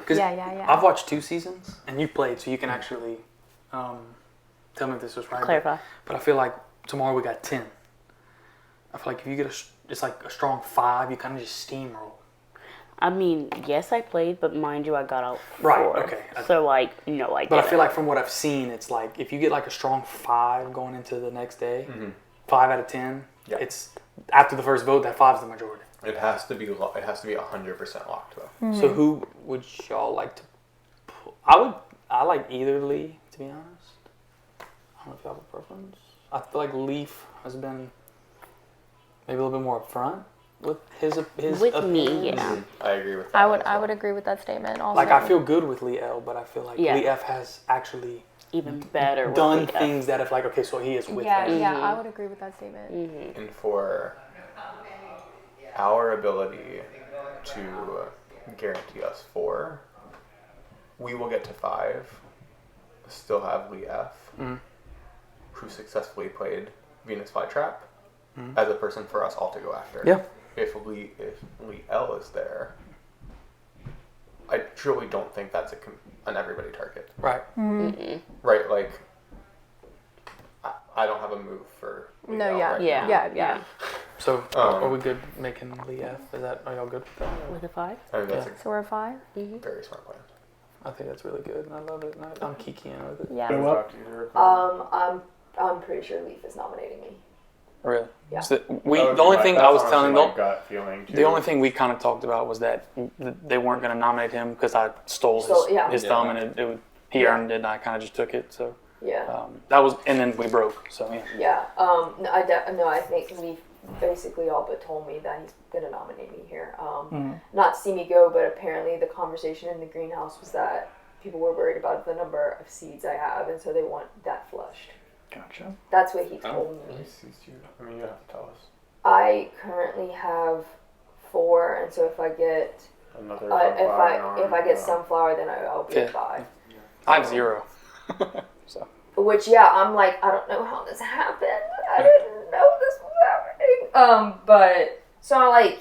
Yeah. I've watched 2 seasons, and you played, so you can actually tell me if this was right. Clarify. But I feel like tomorrow we got 10. I feel like if you get it's like a strong 5, you kind of just steamroll. I mean, yes, I played, but mind you, I got out 4. Right, okay. So, like, no, I But I feel like from what I've seen, it's like if you get like a strong 5 going into the next day, 5 out of 10, it's after the first vote, that 5's the majority. It has to be 100% locked though. So who would y'all like to pull? I like either Lee, to be honest. I don't know if y'all have a preference. I feel like Leaf has been maybe a little bit more upfront with his with opinions. me, yeah. I agree with that. I would agree with that statement also. Like I feel good with Lee L, but I feel like Lee F has actually even better done things that have like, okay, so he is with us. Yeah, I would agree with that statement. And for our ability to guarantee us 4, we will get to 5, still have Lee F, who successfully played Venus Flytrap as a person for us all to go after. Yeah. If Lee L is there, I truly don't think that's an everybody target. Right. Right, like, I don't have a move for Lee L right now. Yeah. So are we good making Lee F? Are y'all good with that? With a 5? I think that's So we're 5? a very smart plan. I think that's really good, and I love it. And I'm kikiing with it. Yeah. I'm pretty sure Leaf is nominating me. Really? Yeah. So the only thing I was telling them, gut feeling too. the only thing we kind of talked about was that they weren't going to nominate him because I stole his thumb, and he earned it, and I kind of just took it. So that was, and then we broke. So yeah. I think Leaf basically all but told me that he's gonna nominate me here. Not to see me go, but apparently the conversation in the greenhouse was that people were worried about the number of seeds I have, and so they want that flushed. Gotcha. That's what he told me. I mean, you have to tell us. I currently have 4, and so if I get Another if I get sunflower, then I'll be at 5. I have 0. So. Which I'm like, I don't know how this happened. I didn't know this was happening. But so I'm like,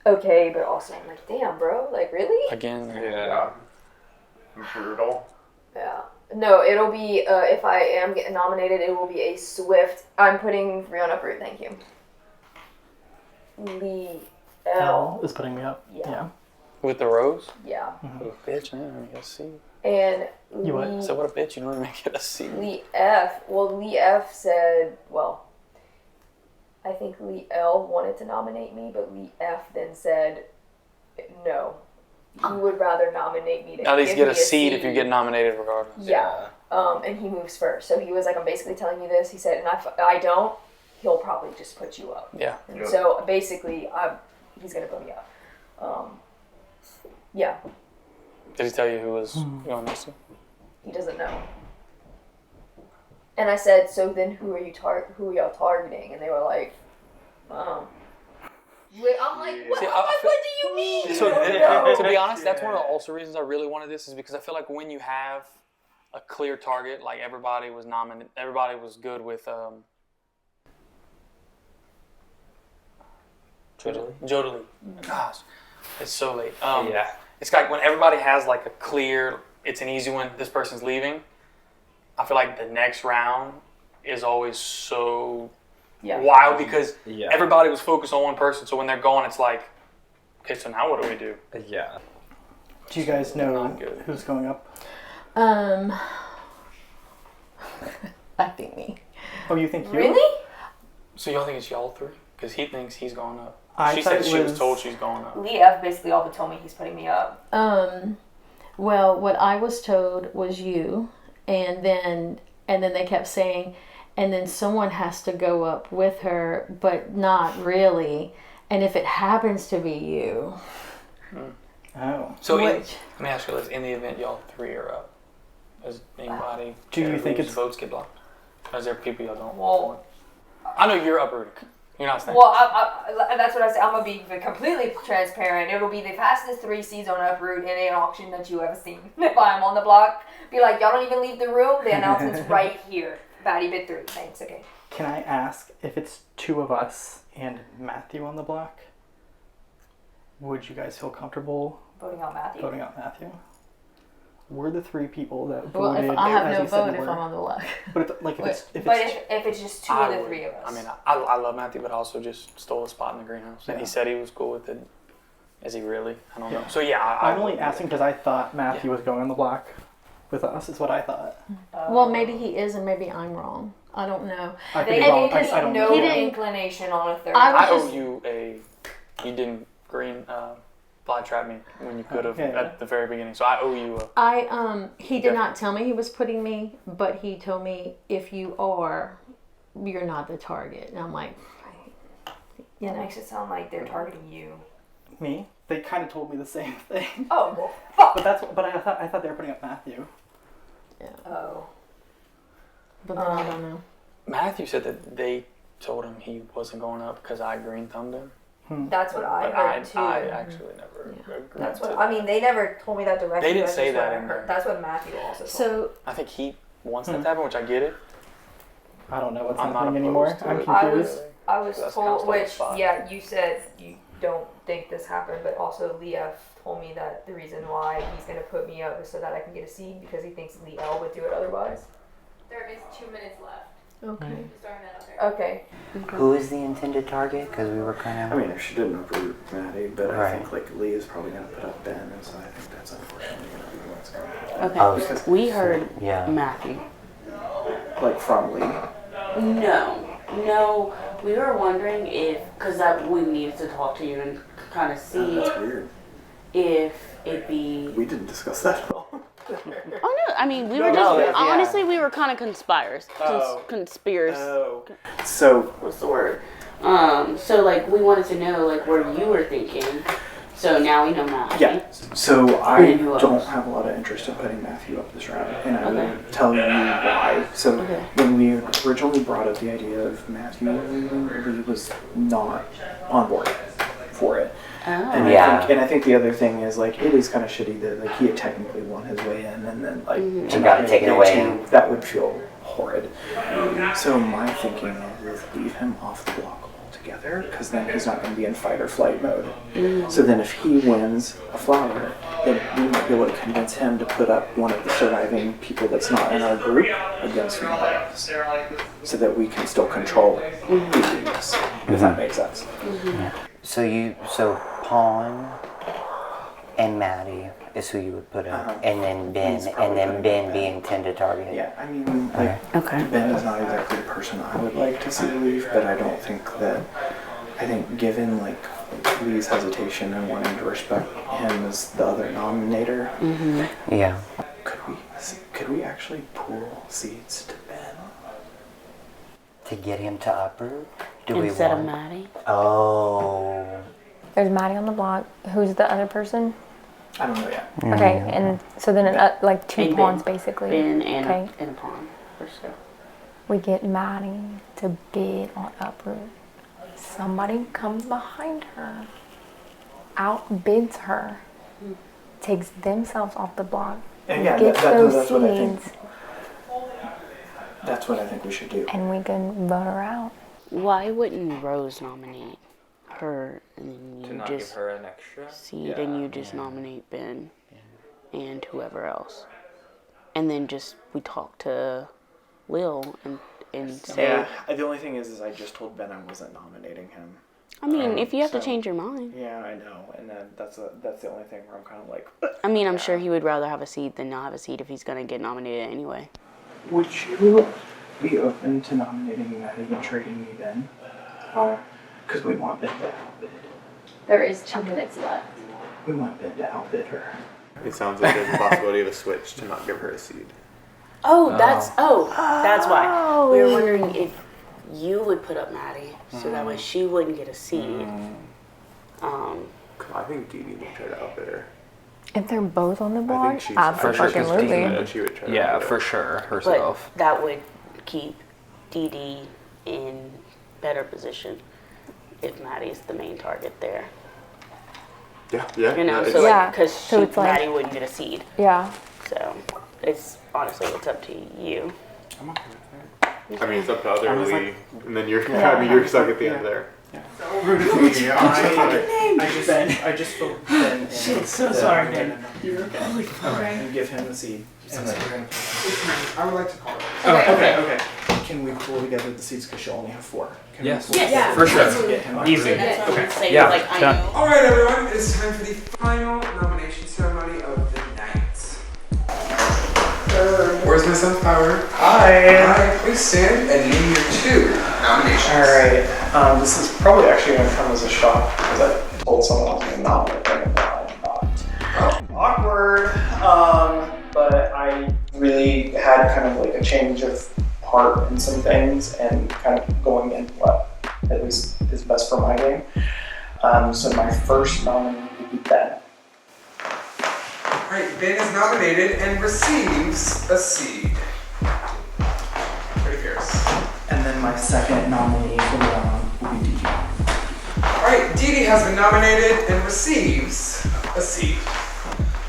okay, but also I'm like, damn, bro, like really? Again. Yeah. Brutal. Yeah. No, it'll be if I am getting nominated, it will be a swift. I'm putting Rihanna Brute. Thank you. Lee L is putting me up. Yeah. With the rose? Yeah. What a bitch, man. I get a C. And So what a bitch, you don't even get a C. Lee F said, well, I think Lee L wanted to nominate me, but Lee F then said, no, he would rather nominate me. At least get a seat if you get nominated regardless. Yeah. And he moves first. So he was like, I'm basically telling you this. He said, and if I don't, he'll probably just put you up. Yeah. And so basically, he's going to put me up. Yeah. Did he tell you who was going next to? He doesn't know. And I said, so then who are y'all targeting? And they were like, I'm like, what? See, What do you mean? So to be honest, that's one of the also reasons I really wanted this is because I feel like when you have a clear target, like everybody was nominated, everybody was good with Jodalee. Gosh, it's so late. Yeah. It's like when everybody has like a clear, it's an easy one. This person's leaving. I feel like the next round is always so wild because everybody was focused on one person. So when they're gone, it's like, okay, so now what do we do? Yeah. Do you guys know who's going up? I think me. Oh, you think you? Really? So y'all think it's y'all three? Because he thinks he's going up. I She thought said it she was was- told she's going up. Leah basically all but told me he's putting me up. Well, what I was told was you, and then they kept saying, and then someone has to go up with her, but not really. And if it happens to be you, Oh. So Which- let me ask you this: in the event y'all three are up, does anybody Do you care think whose it's- votes get blocked? Or is there people y'all don't Well- want? I know you're uprooted. You're not saying. Well, that's what I said. I'm gonna be completely transparent. It'll be the fastest 3 seeds on Uproot in an auction that you ever seen. If I'm on the block, be like, y'all don't even leave the room. The announcement's right here. Batty bit 3. Thanks. Okay. Can I ask if it's 2 of us and Matthew on the block? Would you guys feel comfortable Voting out Matthew. voting out Matthew? We're the 3 people that well, voted. if I have as no you said vote if were. I'm on the block. But if But it's if it's just 2 I of the would. 3 of us. I mean, I love Matthew, but I also just stole a spot in the greenhouse, and he Yeah. said he was cool with it. Is he really? I don't know. So yeah, I'm only asking because I thought Matthew was going on the block with us. Is what I thought. Well, maybe he is, and maybe I'm wrong. I don't know. I could They be wrong. gave us I don't no know. He didn't- inclination on a third. I was I owe just- you a. You didn't green fly trap me when you could have Yeah. at the very beginning. So I owe you a. He did not tell me he was putting me, but he told me if you are, you're not the target. And I'm like, you That know. makes it sound like they're targeting you. Me? They kind of told me the same thing. Oh, well, fuck. But I thought they were putting up Matthew. Oh. But then I don't know. Matthew said that they told him he wasn't going up because I green thumbed him. That's what I But heard too. I actually never agreed That's to what that. I mean. They never told me that directly. They didn't that's say just what that I in heard. there. That's what Matthew also told me. So I think he wants that to happen, which I get it. I don't know what's I'm not happening anymore. opposed to I'm it. confused. I was That's kind of told, still a which, spot. yeah, you said you don't think this happened, but also Leah told me that the reason why he's going to put me up is so that I can get a seed because he thinks Lee L would do it otherwise. There is 2 minutes left. okay. Just throwing that out there. Okay. Who is the intended target? Because we were kind I of. mean, she didn't uproot Maddie, but I Right. think like Lee is probably going to put up Ben, and so I think that's unfortunately going to be what's going to happen. Okay. Oh, Because We heard Yeah. Matthew. like from Lee. No. We were wondering if, because we needed to talk to you and kind of see That's weird. if it'd be. We didn't discuss that at all. Oh no! I mean, we were No, just yeah. honestly, we were kind of conspires. So What's the word? So like we wanted to know like where you were thinking. So now we know Matthew. yeah, so I And who don't else? have a lot of interest in putting Matthew up this round, and I Okay. will tell you why. So Okay. when we originally brought up the idea of Matthew leaving, Lee was not on board for it. And Yeah. I think the other thing is like it is kind of shitty that like he had technically won his way in, and then like He got it taken away. That would feel horrid. So my thinking is leave him off the block altogether, because then he's not going to be in fight or flight mode. So then if he wins a flower, then we might be able to convince him to put up one of the surviving people that's not in our group against one of us, so that we can still control who leads, if that makes sense. So Pawn and Maddie is who you would put up, and then Ben, He's probably and then gonna Ben be be Ben. intended target. Yeah, I mean, like, Okay. Ben is not exactly the person I would like to see leave, but I don't think that, I think given, like, Lee's hesitation and wanting to respect him as the other nominator, Yeah. could we actually pool seats to Ben? To get him to uproot? Do Instead we of want? Maddie. Oh. There's Maddie on the block. Who's the other person? I don't know yet. Okay, and so then like 2 And pawns Ben. basically. Ben and Okay. and a pawn for sure. We get Maddie to bid on Uproot. somebody comes behind her, outbids her, takes themselves off the block, And yeah, gets those what I think. seeds, That's what I think we should do. and we can vote her out. Why wouldn't Rose nominate her and then To you not give just her an extra seed and you just nominate Ben and whoever else? And then just we talk to Lil and say, Yeah, the only thing is I just told Ben I wasn't nominating him. I mean, if you have to so- change your mind. Yeah, I know, and then that's the only thing where I'm kind of like. I mean, I'm sure he would rather have a seat than not have a seat if he's gonna get nominated anyway. Would you be open to nominating Maddie and trading me Ben? Because we want Ben to outbid. There is 2 minutes left. We want Ben to outbid her. It sounds like there's a possibility of a switch to not give her a seed. That's why. We were wondering if you would put up Maddie so that way she wouldn't get a seed. I think Dee Dee would try to outbid her. If they're both on the I block, think she's absolutely. but she would try to Yeah, outbid for her. sure. But Herself. that would keep Dee Dee in better position if Maddie's the main target there. Yeah. You know, it's- so Yeah, because so it's like- Maddie wouldn't get a seed. Yeah. So it's honestly it's up to you. I'm okay with that. I mean, it's up to other I was Lee, and then you're you're stuck at the end there. I just feel Ben. Shit, so sorry, Ben. You're okay. And give him the seed. And then we're gonna. I would like to call it. Okay. Can we pull together the seeds because she'll only have 4? Can Yes. We pull Yes. For sure. Get him Easy. That's what I'm saying. Yeah, Like I done. know. All right, everyone, it is time for the final nomination ceremony of the night. Where's my sunflower? Hi. Please stand and name your 2 nominations. All right. This is probably actually going to come as a shock because I told someone I was going to nominate them and now I'm not. Awkward. But I really had kind of like a change of heart in some things and kind of going in what at least is best for my game. So my first nominee would be Ben. All right, Ben is nominated and receives a seed. Pretty fierce. And then my second nominee for the round would be Dee. All right, Dee Dee has been nominated and receives a seed.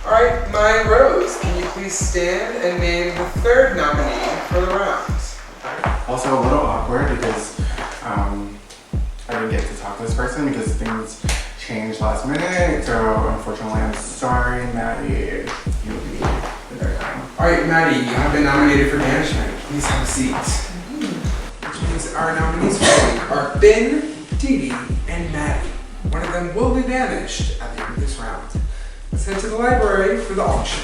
All right, my Rose, can you please stand and name the 3rd nominee for the round? Also a little awkward because I didn't get to talk to this person because things changed last minute. So unfortunately, I'm sorry, Maddie. You'll be the third time. All right, Maddie, you have been nominated for banishment. Please have a seat. Which means our nominees for the week are Ben, Dee Dee, and Maddie. One of them will be banished at the end of this round. Let's head to the library for the auction.